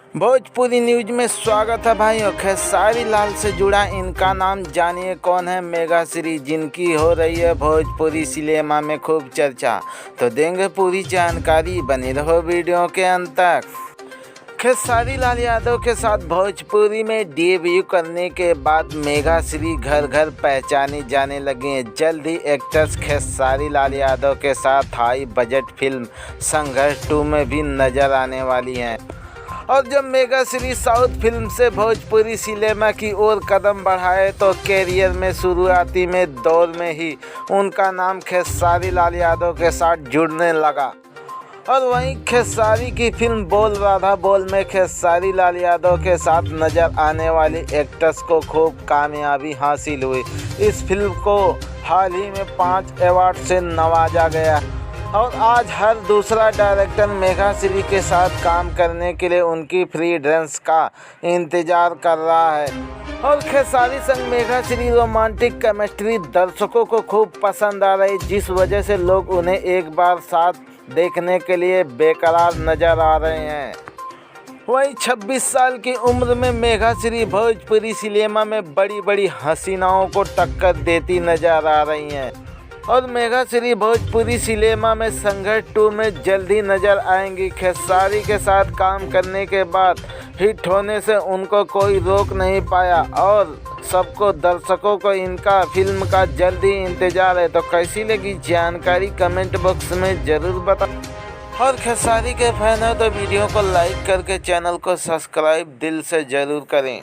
Bhojpuri news में स्वागत है भाइयों। खेसारी लाल से जुड़ा इनका नाम जानिए कौन है। मेगा श्री जिनकी हो रही है भोजपुरी सिनेमा में खूब चर्चा, तो देंगे पूरी जानकारी, बनी रहो वीडियो के अंत तक। खेसारी लाल यादव के साथ भोजपुरी में डेब्यू करने के बाद मेगा श्री घर घर पहचानी जाने लगी हैं। जल्द ही एक्ट्रेस खेसारी लाल यादव के साथ हाई बजट फिल्म संघर्ष 2 में भी नजर आने वाली हैं। और जब मेगा श्री साउथ फिल्म से भोजपुरी सिनेमा की ओर कदम बढ़ाए तो कैरियर में शुरुआती में दौर में ही उनका नाम खेसारी लाल यादव के साथ जुड़ने लगा। और वहीं खेसारी की फिल्म बोल राधा बोल में खेसारी लाल यादव के साथ नजर आने वाली एक्ट्रेस को खूब कामयाबी हासिल हुई। इस फिल्म को हाल ही में 5 अवार्ड से नवाजा गया और आज हर दूसरा डायरेक्टर मेगा श्री के साथ काम करने के लिए उनकी फ्री डांस का इंतजार कर रहा है। और खेसारी संग मेगा श्री रोमांटिक केमिस्ट्री दर्शकों को खूब पसंद आ रही, जिस वजह से लोग उन्हें एक बार साथ देखने के लिए बेकरार नजर आ रहे हैं। वहीं 26 साल की उम्र में मेगा श्री भोजपुरी सिनेमा में बड़ी बड़ी हसीनाओं को टक्कर देती नजर आ रही हैं। और मेगा श्री भोजपुरी सिनेमा में संघर्ष 2 में जल्द ही नजर आएंगी। खेसारी के साथ काम करने के बाद हिट होने से उनको कोई रोक नहीं पाया और सबको दर्शकों को इनका फिल्म का जल्द ही इंतजार है। तो कैसी लगी जानकारी कमेंट बॉक्स में ज़रूर बताओ। और खेसारी के फैन हो तो वीडियो को लाइक करके चैनल को सब्सक्राइब दिल से ज़रूर करें।